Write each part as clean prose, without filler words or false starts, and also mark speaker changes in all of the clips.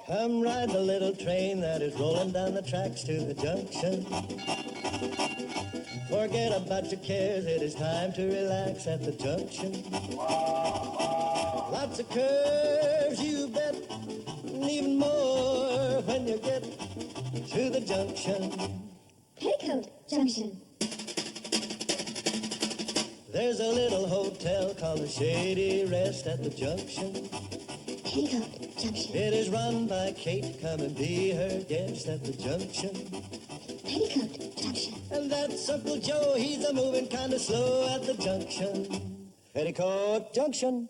Speaker 1: Come ride the little train that is rolling down the tracks to the junction. Forget about your cares, it is time to relax at the junction. Lots of curves, you bet, and even more when you get to the junction.
Speaker 2: Petticoat Junction.
Speaker 1: There's a little hotel called the Shady Rest at the junction.
Speaker 2: Petticoat Junction.
Speaker 1: It is run by Kate, come and be her guest at the junction.
Speaker 2: Petticoat Junction.
Speaker 1: And that's Uncle Joe, he's a moving kind of slow at the junction. Petticoat Junction.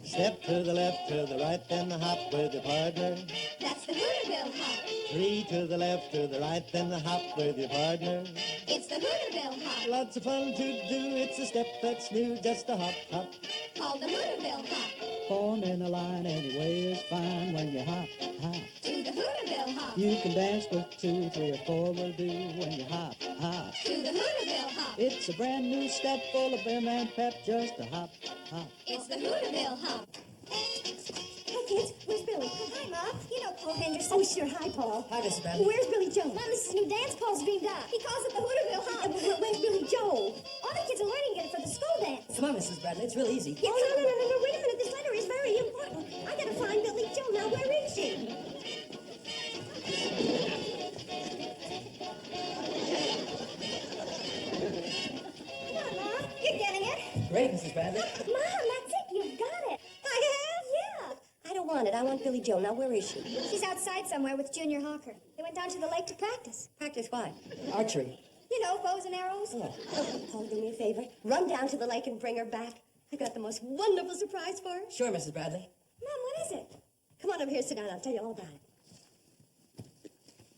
Speaker 1: Step to the left, to the right, then the hop with your partner.
Speaker 2: That's the Hooterville hop.
Speaker 1: 3 to the left, to the right, then the hop with your partner.
Speaker 2: It's the Hooterville hop.
Speaker 1: Lots of fun to do, it's a step that's new, just a hop, hop.
Speaker 2: Called the Hooterville hop.
Speaker 3: Form in a line anyway is fine when you hop, hop.
Speaker 2: To the Hooterville hop.
Speaker 3: You can dance with 2, 3, or 4 will do when you hop, hop.
Speaker 2: To the Hooterville hop.
Speaker 3: It's a brand new step full of vim and pep, just a hop, hop.
Speaker 2: It's the Hooterville hop.
Speaker 4: Hey, kids, where's Billy? Hi, Mom. You know Paul Henderson.
Speaker 5: Oh, sure. Hi, Paul.
Speaker 4: Hi, Mrs. Bradley.
Speaker 5: Where's Billy Joe?
Speaker 4: Mom, this is a new dance Paul's dreamed up. He calls it the Hooterville hop.
Speaker 5: Where's Billy Joe?
Speaker 4: All the kids are learning it for the school dance.
Speaker 5: Come on, Mrs. Bradley. It's real easy.
Speaker 4: Yeah, no, wait a minute. This letter is very important. I gotta find Billy Joe. Now, where is she? Come on, Mom. You're getting it.
Speaker 5: Great, Mrs. Bradley.
Speaker 4: Mom, that's it. You've got it. I have? Yeah.
Speaker 5: I don't want it. I want Billy Joe. Now, where is she?
Speaker 4: She's outside somewhere with Junior Hawker. They went down to the lake to practice.
Speaker 5: Practice what? Archery.
Speaker 4: You know, bows and arrows.
Speaker 5: Oh, Paul, do me a favor. Run down to the lake and bring her back. I got the most wonderful surprise for her. Sure, Mrs. Bradley.
Speaker 4: Mom, what is it?
Speaker 5: Come on over here, sit down. I'll tell you all about it.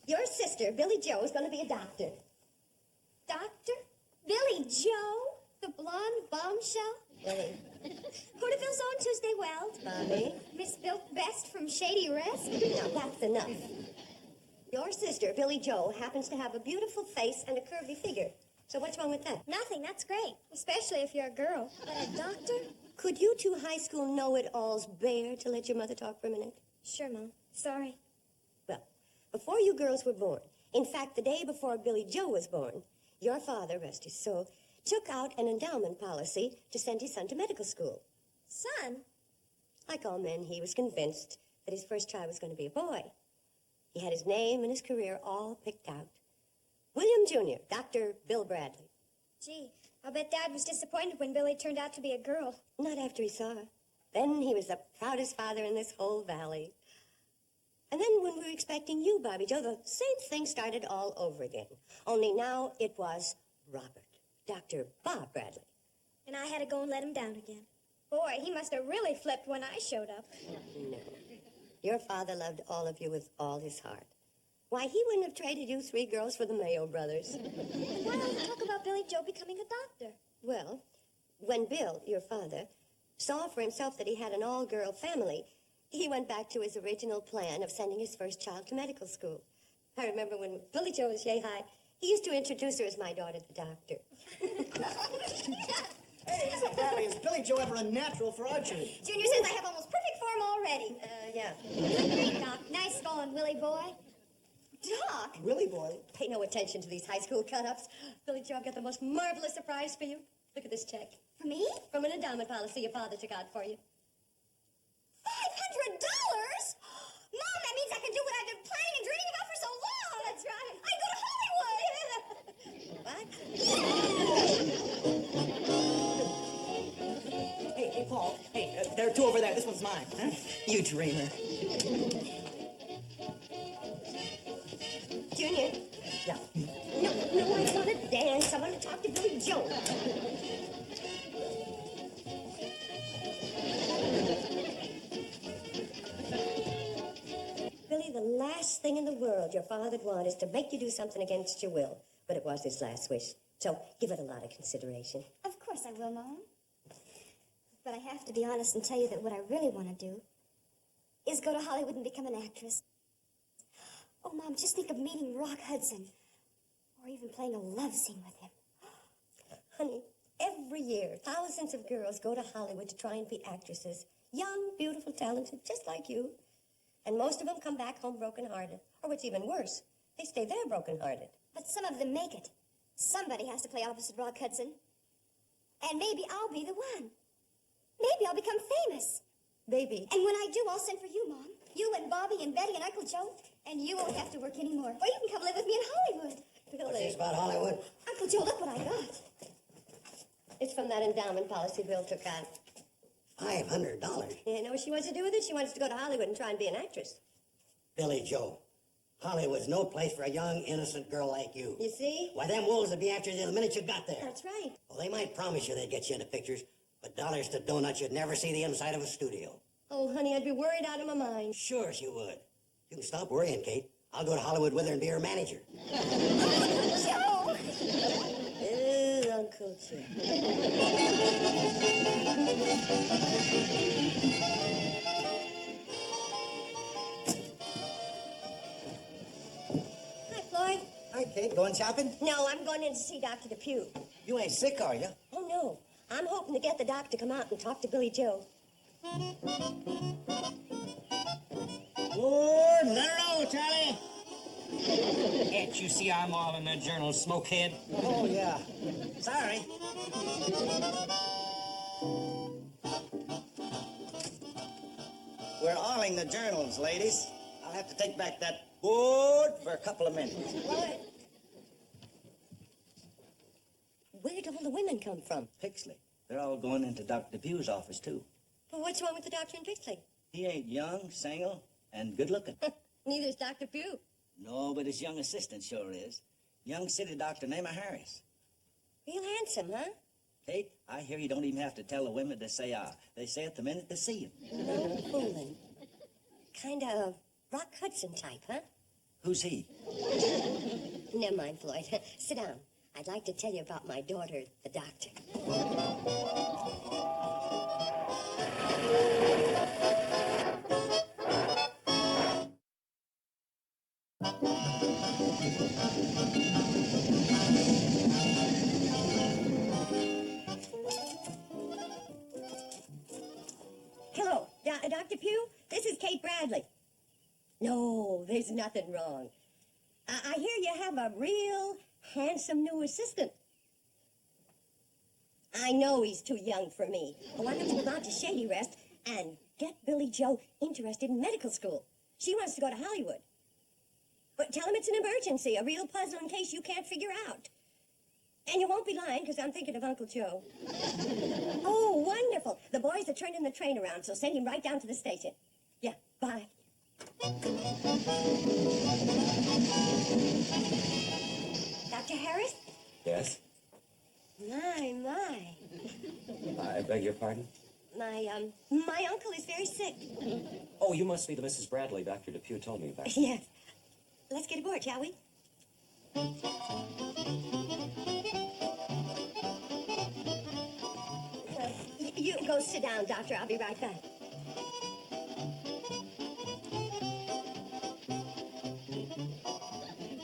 Speaker 5: Your sister, Billy Joe, is going to be a doctor.
Speaker 4: Doctor? Billy Joe? The blonde bombshell?
Speaker 5: Billy.
Speaker 4: Hooterville's own Tuesday Weld?
Speaker 5: Bobby.
Speaker 4: Miss Built Best from Shady Rest?
Speaker 5: Now, that's enough. Your sister, Billy Joe, happens to have a beautiful face and a curvy figure. So what's wrong with that?
Speaker 4: Nothing, that's great. Especially if you're a girl. But a doctor?
Speaker 5: Could you two high school know-it-alls bear to let your mother talk for a minute?
Speaker 4: Sure, Mom. Sorry.
Speaker 5: Well, before you girls were born, in fact, the day before Billy Joe was born, your father, rest his soul, took out an endowment policy to send his son to medical school.
Speaker 4: Son?
Speaker 5: Like all men, he was convinced that his first child was going to be a boy. He had his name and his career all picked out. William Jr., Dr. Bill Bradley.
Speaker 4: Gee, I'll bet Dad was disappointed when Billy turned out to be a girl.
Speaker 5: Not after he saw her. Then he was the proudest father in this whole valley. And then when we were expecting you, Bobby Joe, the same thing started all over again. Only now it was Robert, Dr. Bob Bradley.
Speaker 4: And I had to go and let him down again. Boy, he must have really flipped when I showed up.
Speaker 5: No. Your father loved all of you with all his heart. Why, he wouldn't have traded you 3 girls for the Mayo brothers.
Speaker 4: And why don't you talk about Billy Joe becoming a doctor?
Speaker 5: Well, when Bill, your father, saw for himself that he had an all-girl family, he went back to his original plan of sending his first child to medical school. I remember when Billy Joe was yay high, he used to introduce her as my daughter, the doctor.
Speaker 6: Hey, Mrs. Bradley, is Billy Joe ever a natural for archery?
Speaker 4: Junior says I have almost perfect form already.
Speaker 5: Yeah.
Speaker 4: Great, Doc. Nice going, Willie boy. Doc!
Speaker 6: Willie boy.
Speaker 5: Pay no attention to these high school cut-ups. Billy Joe, I've got the most marvelous surprise for you. Look at this check.
Speaker 4: For me?
Speaker 5: From an endowment policy your father took out for you.
Speaker 4: $500? Mom, that means I can do what I've been planning and dreaming about for so long. That's right. I go to Hollywood.
Speaker 5: What?
Speaker 6: Hey, Paul. Hey, there are 2 over there. This one's mine. Huh? You dreamer.
Speaker 5: Junior.
Speaker 6: Yeah.
Speaker 5: No, I want to dance. I want to talk to Billy Joe. Billy, the last thing in the world your father'd want is to make you do something against your will. But it was his last wish. So give it a lot of consideration.
Speaker 4: Of course I will, Mom. But I have to be honest and tell you that what I really want to do is go to Hollywood and become an actress. Oh, Mom, just think of meeting Rock Hudson. Or even playing a love scene with him.
Speaker 5: Honey, every year, thousands of girls go to Hollywood to try and be actresses. Young, beautiful, talented, just like you. And most of them come back home broken-hearted. Or what's even worse, they stay there broken-hearted.
Speaker 4: But some of them make it. Somebody has to play opposite Rock Hudson. And maybe I'll be the one. Maybe I'll become famous.
Speaker 5: Baby.
Speaker 4: And when I do, I'll send for you, Mom. You and Bobby and Betty and Uncle Joe. And you won't have to work anymore. Or you can come live with me in Hollywood.
Speaker 1: What's this about Hollywood?
Speaker 4: Uncle Joe, look what I got.
Speaker 5: It's from that endowment policy Bill took out.
Speaker 1: $500.
Speaker 5: You know what she wants to do with it? She wants to go to Hollywood and try and be an actress.
Speaker 1: Billy Joe, Hollywood's no place for a young, innocent girl like you.
Speaker 5: You see?
Speaker 1: Why, them wolves would be after you the minute you got there.
Speaker 5: That's right.
Speaker 1: Well, they might promise you they'd get you into pictures, but dollars to donuts, you'd never see the inside of a studio.
Speaker 5: Oh, honey, I'd be worried out of my mind.
Speaker 1: Sure she would. You can stop worrying, Kate. I'll go to Hollywood with her and be her manager.
Speaker 4: Joe!
Speaker 5: Ooh, Uncle Joe. Hi, Floyd.
Speaker 6: Hi, Kate. Going shopping?
Speaker 5: No, I'm going in to see Dr. Depew.
Speaker 6: You ain't sick, are you?
Speaker 5: Oh, no. I'm hoping to get the doc to come out and talk to Billy Joe.
Speaker 7: Oh, no, Charlie. Can't you see I'm all in that journal, smokehead?
Speaker 6: Oh, yeah. Sorry. We're oiling the journals, ladies. I'll have to take back that board for a couple of minutes.
Speaker 5: Floyd. Where'd all the women come from?
Speaker 6: Pixley. They're all going into Dr. Depew's office, too.
Speaker 5: Well, what's wrong with the doctor in Pixley?
Speaker 6: He ain't young, single, and good-looking.
Speaker 5: Neither's Dr. Pugh.
Speaker 6: No, but his young assistant sure is. Young city doctor named Harris.
Speaker 5: Real handsome, huh?
Speaker 6: Kate, I hear you don't even have to tell the women to say ah. They say it the minute they see him.
Speaker 5: Fooling. Kind of Rock Hudson type, huh?
Speaker 6: Who's he?
Speaker 5: Never mind, Floyd. Sit down. I'd like to tell you about my daughter, the doctor. Hello, Dr. Pugh? This is Kate Bradley. No, there's nothing wrong. I hear you have a real handsome new assistant. I know he's too young for me. Why don't you go out to Shady Rest and get Billy Joe interested in medical school? She wants to go to Hollywood. But tell him it's an emergency, a real puzzle in case you can't figure out. And you won't be lying, because I'm thinking of Uncle Joe. Oh, wonderful. The boys are turning the train around, so send him right down to the station. Yeah, bye. Dr. Harris?
Speaker 7: Yes?
Speaker 5: My.
Speaker 7: I beg your pardon?
Speaker 5: My uncle is very sick.
Speaker 7: Oh, you must be the Mrs. Bradley Dr. Depew told me about.
Speaker 5: Yes. Let's get aboard, shall we? You go sit down, Doctor. I'll be right back.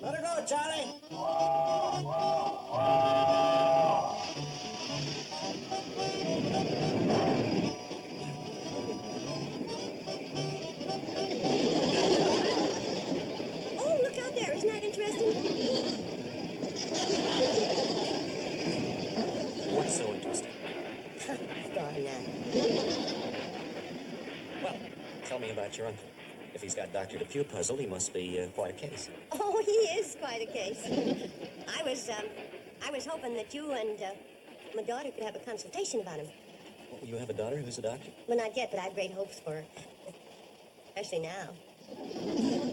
Speaker 6: Let her go, Charlie.
Speaker 5: Oh, look out there. Isn't that interesting?
Speaker 7: What's so interesting?
Speaker 5: Gone now.
Speaker 7: Well, tell me about your uncle. If he's got Dr. Depew puzzled, he must be quite a case.
Speaker 5: Oh, he is quite a case. I was hoping that you and my daughter could have a consultation about him.
Speaker 7: Oh, you have a daughter who's a doctor?
Speaker 5: Well, not yet, but I have great hopes for her. Especially now.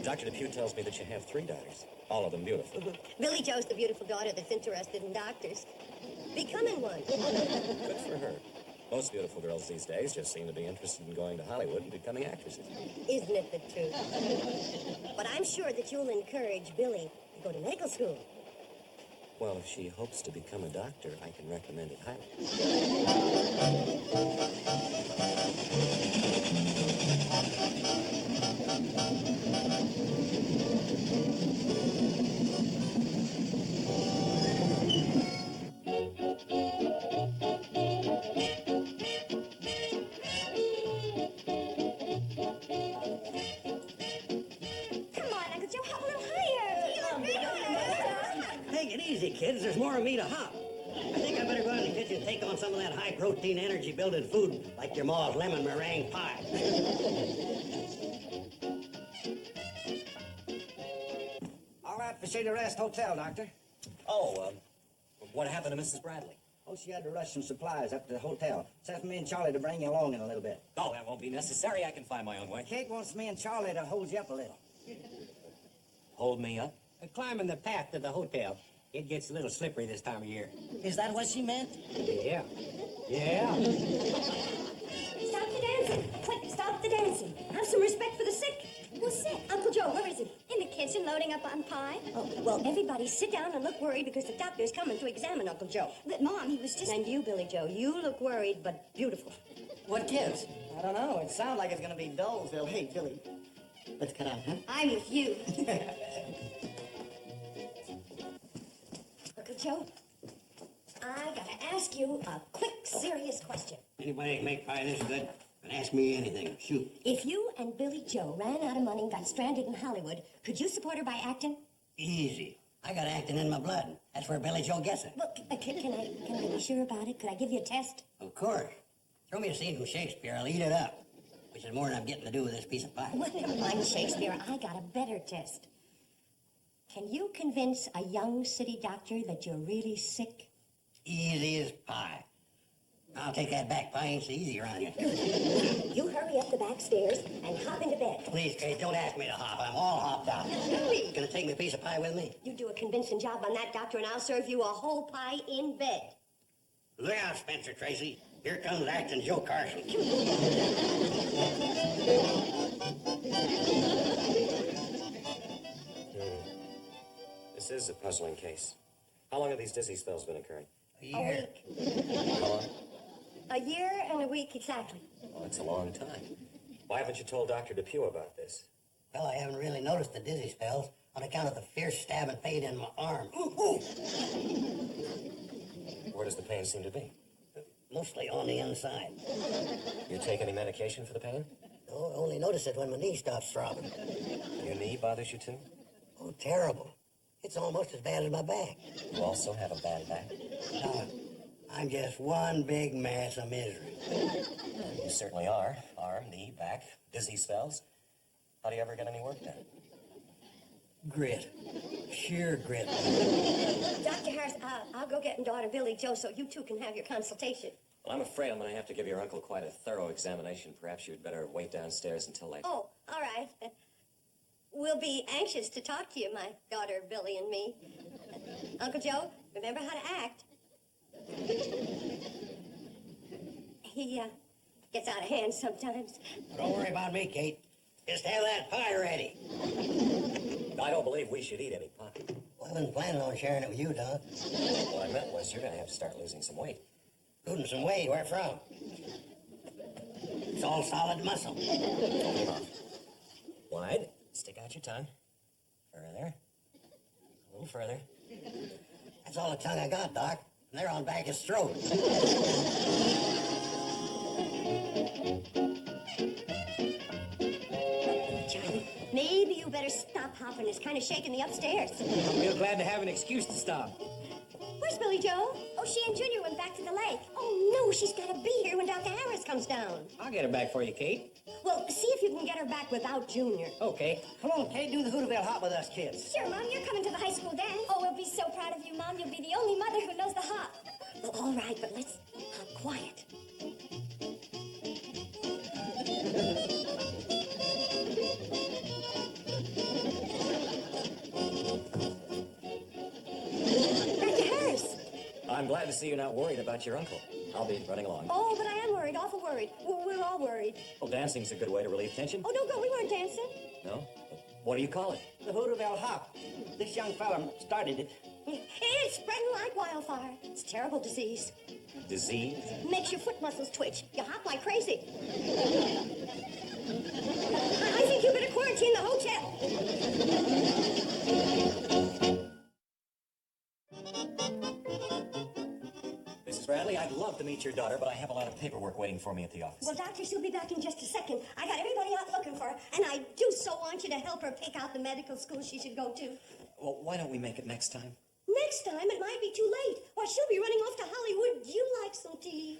Speaker 7: Dr. Depew tells me that you have 3 daughters, all of them beautiful.
Speaker 5: Billy Joe's the beautiful daughter that's interested in doctors. Becoming one.
Speaker 7: Good for her. Most beautiful girls these days just seem to be interested in going to Hollywood and becoming actresses.
Speaker 5: Isn't it the truth? But I'm sure that you'll encourage Billy to go to medical school.
Speaker 7: Well, if she hopes to become a doctor, I can recommend it highly.
Speaker 8: it easy, kids. There's more of me to hop. I think I better go out in the kitchen and take on some of that high-protein, energy-building food like your ma's lemon meringue pie.
Speaker 6: All right, for Cedar Rest Hotel, Doctor.
Speaker 7: Oh, what happened to Mrs. Bradley?
Speaker 6: Oh, she had to rush some supplies up to the hotel. It's for me and Charlie to bring you along in a little bit.
Speaker 7: Oh, that won't be necessary. I can find my own way.
Speaker 6: Kate wants me and Charlie to hold you up a little.
Speaker 7: Hold me up?
Speaker 8: Climbing the path to the hotel. It gets a little slippery this time of year.
Speaker 6: Is that what she meant?
Speaker 8: Yeah. Yeah.
Speaker 4: Stop the dancing. Quick, stop the dancing. Have some respect for the sick. Who's sick? Uncle Joe, where is he?
Speaker 2: In the kitchen, loading up on pie.
Speaker 5: Oh, well, everybody sit down and look worried because the doctor's coming to examine Uncle Joe.
Speaker 4: But, Mom, he was just...
Speaker 5: And you, Billy Joe, you look worried but beautiful.
Speaker 8: What kids?
Speaker 6: I don't know. It sounds like it's going to be Dullsville. Hey, Billy, let's cut out, huh?
Speaker 4: I'm with you.
Speaker 5: Uncle Joe, I gotta ask you a quick, serious question.
Speaker 8: Anybody can make pie this good and ask me anything. Shoot.
Speaker 5: If you and Billy Joe ran out of money and got stranded in Hollywood, could you support her by acting?
Speaker 8: Easy. I got acting in my blood. That's where Billy Joe gets it.
Speaker 5: Well, can I be sure about it? Could I give you a test?
Speaker 8: Of course. Throw me a scene from Shakespeare. I'll eat it up. Which is more than I'm getting to do with this piece of pie.
Speaker 5: Well, never mind Shakespeare. I got a better test. Can you convince a young city doctor that you're really sick?
Speaker 8: Easy as pie. I'll take that back. Pie ain't so easy around here.
Speaker 5: You hurry up the back stairs and hop into bed.
Speaker 8: Please, Kate, don't ask me to hop. I'm all hopped out.
Speaker 5: Hurry!
Speaker 8: Gonna take me a piece of pie with me?
Speaker 5: You do a convincing job on that, doctor, and I'll serve you a whole pie in bed.
Speaker 8: Look out, Spencer Tracy. Here comes acting Joe Carson.
Speaker 7: This is a puzzling case. How long have these dizzy spells been occurring?
Speaker 8: A year.
Speaker 7: How long?
Speaker 5: A year and a week exactly.
Speaker 7: Well, that's a long time. Why haven't you told Dr. Depew about this?
Speaker 8: Well, I haven't really noticed the dizzy spells on account of the fierce stabbing pain in my arm. Ooh, ooh.
Speaker 7: Where does the pain seem to be?
Speaker 8: Mostly on the inside.
Speaker 7: You take any medication for the pain?
Speaker 8: No, I only notice it when my knee stops throbbing.
Speaker 7: Your knee bothers you too?
Speaker 8: Oh, terrible. It's almost as bad as my back.
Speaker 7: You also have a bad back.
Speaker 8: I'm just one big mass of misery.
Speaker 7: You certainly are. Arm, knee, back, dizzy spells. How do you ever get any work done?
Speaker 8: Grit. Sheer grit.
Speaker 5: Dr. Harris, I'll go get daughter Billy Joe so you two can have your consultation.
Speaker 7: Well, I'm afraid I'm going to have to give your uncle quite a thorough examination. Perhaps you'd better wait downstairs until later.
Speaker 5: Oh, all right. We'll be anxious to talk to you, my daughter Billy and me. Uncle Joe, remember how to act. He gets out of hand sometimes.
Speaker 8: Don't worry about me, Kate. Just have that pie ready.
Speaker 7: I don't believe we should eat any pie.
Speaker 8: Well, I've been planning on sharing it with you, Don.
Speaker 7: What I meant was you're going to have to start losing some weight.
Speaker 8: Losing some weight. Where from? It's all solid muscle.
Speaker 7: Wide. Stick out your tongue. Further. A little further.
Speaker 8: That's all the tongue I got, Doc. And they're on back his throat.
Speaker 5: Charlie, maybe you better stop hopping. It's kind of shaking the upstairs.
Speaker 3: I'm real glad to have an excuse to stop.
Speaker 5: Where's Billy Joe? Oh, she and Junior went back to the lake. Oh, no, she's got to be here when Dr. Harris comes down.
Speaker 3: I'll get her back for you, Kate.
Speaker 5: Well, see if you can get her back without Junior.
Speaker 3: Okay.
Speaker 6: Come on, Kate, do the Hooterville hop with us kids.
Speaker 2: Sure, Mom, you're coming to the high school dance. Oh, we'll be so proud of you, Mom. You'll be the only mother who knows the hop.
Speaker 5: Well, all right, but let's hop quiet. Dr. Harris!
Speaker 7: I'm glad to see you're not worried about your uncle. I'll be running along.
Speaker 5: Oh, but I am worried, awful worried. We're all worried.
Speaker 7: Well, dancing's a good way to relieve tension.
Speaker 5: Oh, no, we weren't dancing.
Speaker 7: No? What do you call it?
Speaker 6: The Hooterville hop. This young fella started it.
Speaker 5: It's spreading like wildfire. It's a terrible disease.
Speaker 7: Disease?
Speaker 5: Makes your foot muscles twitch. You hop like crazy. I think you better quarantine the hotel.
Speaker 7: Mrs. Bradley, I'd love to meet your daughter, but I have a lot of paperwork waiting for me at the office.
Speaker 5: Well, Doctor, she'll be back in just a second. I got everybody out looking for her, and I do so want you to help her pick out the medical school she should go to.
Speaker 7: Well, why don't we make it next time?
Speaker 5: Next time, it might be too late. Why, she'll be running off to Hollywood. Do you like some tea?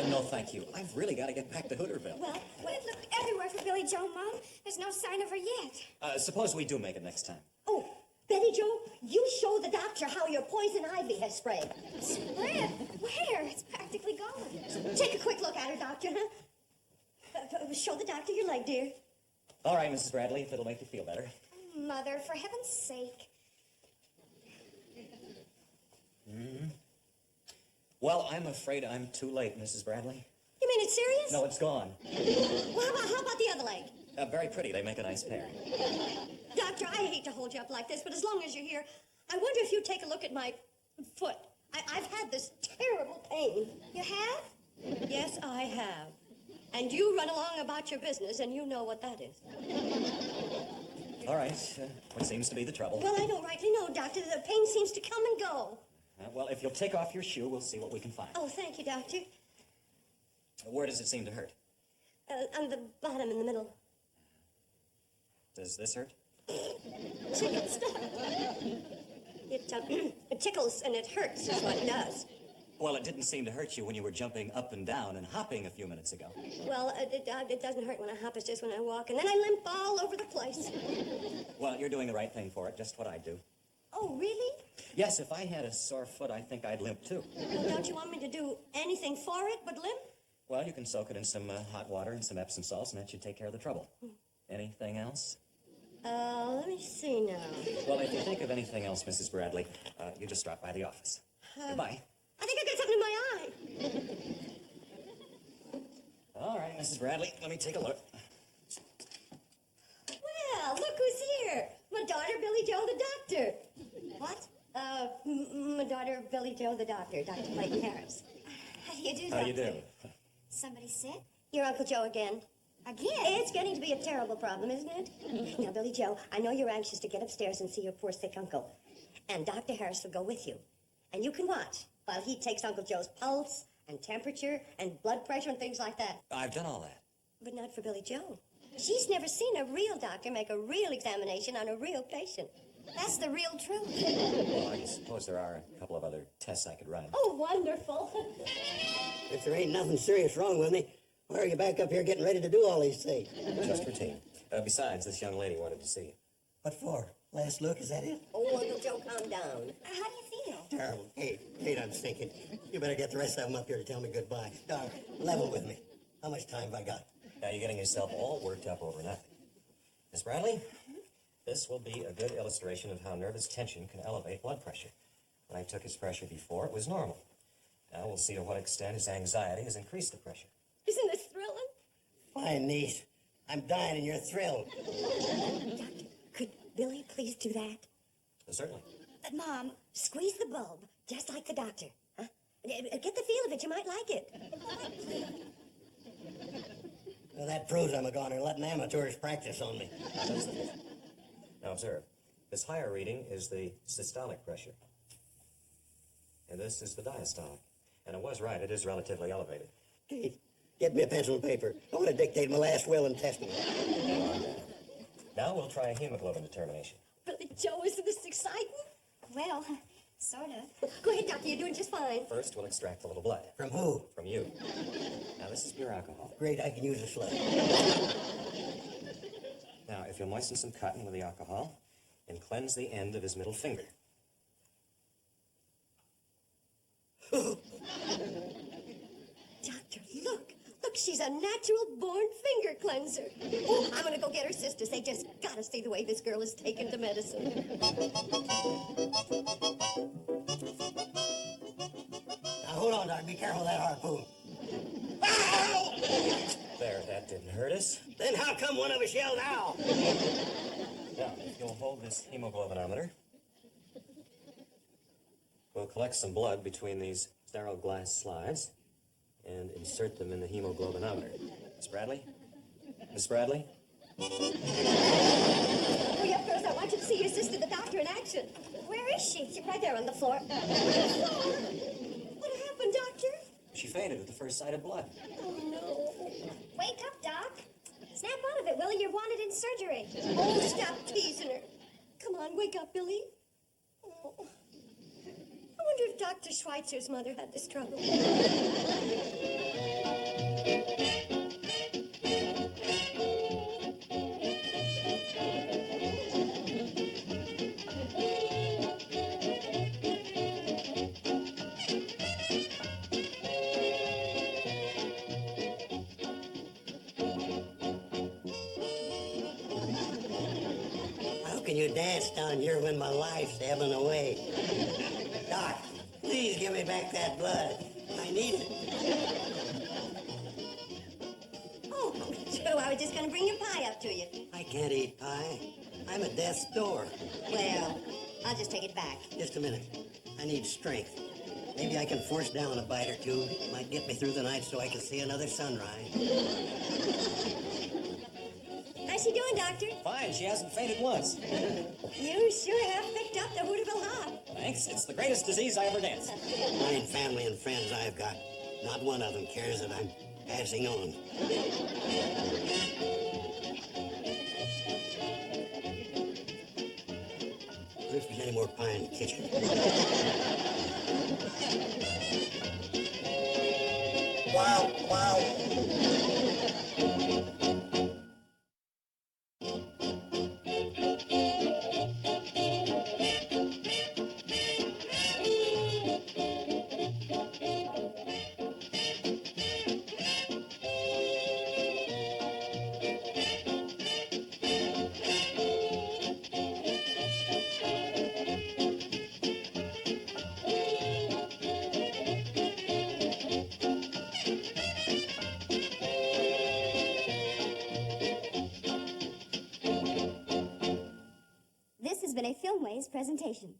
Speaker 7: No, thank you. I've really got to get back to Hooterville.
Speaker 5: Well,
Speaker 2: We've looked everywhere for Billy Joe, Mom. There's no sign of her yet.
Speaker 7: Suppose we do make it next time.
Speaker 5: oh, Betty Joe, you show the doctor how your poison ivy has spread.
Speaker 2: Spread? Where? It's practically gone.
Speaker 5: Take a quick look at her, doctor, huh? Show the doctor your leg, dear.
Speaker 7: All right, Mrs. Bradley, if it'll make you feel better.
Speaker 2: Mother, for heaven's sake.
Speaker 7: Well, I'm afraid I'm too late, Mrs. Bradley.
Speaker 5: You mean it's serious?
Speaker 7: No, it's gone.
Speaker 5: Well, how about the other leg?
Speaker 7: Very pretty. They make a nice pair.
Speaker 5: Doctor, I hate to hold you up like this, but as long as you're here, I wonder if you'd take a look at my foot. I've had this terrible pain.
Speaker 2: You have?
Speaker 5: Yes, I have. And you run along about your business, and you know what that is.
Speaker 7: All right. What seems to be the trouble?
Speaker 5: Well, I don't rightly know, Doctor. The pain seems to come and go.
Speaker 7: Well, if you'll take off your shoe, we'll see what we can find.
Speaker 5: Oh, thank you, Doctor.
Speaker 7: Where does it seem to hurt?
Speaker 5: On the bottom in the middle.
Speaker 7: Does this hurt?
Speaker 5: Chicken stuff. It tickles and it hurts is what it does.
Speaker 7: Well, it didn't seem to hurt you when you were jumping up and down and hopping a few minutes ago.
Speaker 5: Well, it doesn't hurt when I hop. It's just when I walk. And then I limp all over the place.
Speaker 7: Well, you're doing the right thing for it, just what I do.
Speaker 5: Oh, really?
Speaker 7: Yes, if I had a sore foot, I think I'd limp too.
Speaker 5: Well, don't you want me to do anything for it but limp?
Speaker 7: Well, you can soak it in some hot water and some Epsom salts, and that should take care of the trouble. Anything else?
Speaker 5: Let me see now.
Speaker 7: Well, if you think of anything else, Mrs. Bradley, you just drop by the office. Goodbye.
Speaker 5: I think I got something in my eye.
Speaker 7: All right, Mrs. Bradley, let me take a look.
Speaker 5: Well, look who's here. My daughter, Billy Joe the doctor.
Speaker 2: What?
Speaker 5: My daughter, Billy Joe the doctor, Dr. Clayton Harris.
Speaker 2: How do you do,
Speaker 7: How you
Speaker 2: Doctor?
Speaker 7: do?
Speaker 2: Somebody sick?
Speaker 5: Your Uncle Joe again.
Speaker 2: Again?
Speaker 5: It's getting to be a terrible problem, isn't it? Now, Billy Joe, I know you're anxious to get upstairs and see your poor sick uncle. And Dr. Harris will go with you. And you can watch while he takes Uncle Joe's pulse and temperature and blood pressure and things like that.
Speaker 7: I've done all that.
Speaker 5: But not for Billy Joe. She's never seen a real doctor make a real examination on a real patient.
Speaker 2: That's the real truth.
Speaker 7: Well, I suppose there are a couple of other tests I could run.
Speaker 5: Oh, wonderful.
Speaker 8: If there ain't nothing serious wrong with me, why are you back up here getting ready to do all these things?
Speaker 7: Just routine. Besides, this young lady wanted to see you.
Speaker 8: What for? Last look, is that it?
Speaker 5: Oh, Uncle Joe, calm down.
Speaker 2: How do you feel?
Speaker 8: Terrible. Kate, I'm thinking. You better get the rest of them up here to tell me goodbye. Darn, level with me. How much time have I got?
Speaker 7: Now you're getting yourself all worked up over nothing. Miss Bradley, this will be a good illustration of how nervous tension can elevate blood pressure. When I took his pressure before, it was normal. Now we'll see to what extent his anxiety has increased the pressure.
Speaker 5: Isn't this thrilling?
Speaker 8: Fine, niece. I'm dying and you're thrilled.
Speaker 5: Doctor, could Billy please do that?
Speaker 7: Certainly.
Speaker 2: Mom,
Speaker 5: Squeeze the bulb, just like the doctor. Huh? Get the feel of it. You might like it.
Speaker 8: Well, that proves I'm a goner, letting amateurs practice on me.
Speaker 7: Now observe. This higher reading is the systolic pressure. And this is the diastolic. And it was right, it is relatively elevated.
Speaker 8: Kate, get me a pencil and paper. I want to dictate my last will and testament.
Speaker 7: Now we'll try a hemoglobin determination.
Speaker 5: Billy Joe, isn't this exciting?
Speaker 2: well, sort of.
Speaker 5: Go ahead, Doctor. You're doing just fine.
Speaker 7: First, we'll extract a little blood.
Speaker 8: From who?
Speaker 7: From you. Now, this is pure alcohol.
Speaker 8: Great, I can use a slug.
Speaker 7: Now, if you'll moisten some cotton with the alcohol and cleanse the end of his middle finger.
Speaker 5: Doctor, look. Look, she's a natural-born finger cleanser. Oh, I'm going to go get her sisters. They just got to see the way this girl is taken to medicine.
Speaker 8: Now, hold on, Doc. Be careful of that harpoon.
Speaker 7: There, that didn't hurt us.
Speaker 8: Then how come one of us yelled now?
Speaker 7: Now, if you'll hold this hemoglobinometer, we'll collect some blood between these sterile glass slides and insert them in the hemoglobinometer. Miss Bradley? Miss Bradley?
Speaker 5: Hurry up, girls. I want you to see your sister, the doctor, in action.
Speaker 2: Where is she?
Speaker 5: She's right there on the floor. What happened, Doctor?
Speaker 7: She fainted at the first sight of blood.
Speaker 5: Oh, no.
Speaker 2: Wake up, Doc. Snap out of it, Willie. You're wanted in surgery.
Speaker 5: Oh, stop teasing her. Come on, wake up, Billy. Oh. wonder if Dr. Schweitzer's mother had this trouble.
Speaker 8: How can you dance down here when my life's ebbing away? Doc, please give me back that blood. I need it.
Speaker 5: Oh, Joe, I was just going to bring your pie up to you.
Speaker 8: I can't eat pie. I'm at death's door.
Speaker 5: Well, I'll just take it back.
Speaker 8: Just a minute. I need strength. Maybe I can force down a bite or two. Might get me through the night so I can see another sunrise.
Speaker 5: How's she doing, Doctor?
Speaker 7: Fine, she hasn't fainted once.
Speaker 5: You sure have picked up the Hooterville Hop.
Speaker 7: Thanks, it's the greatest disease I ever danced.
Speaker 8: Fine family and friends I've got. Not one of them cares that I'm passing on. What if there's any more pie in the kitchen? Wow, wow.
Speaker 4: This has been a Filmways presentation.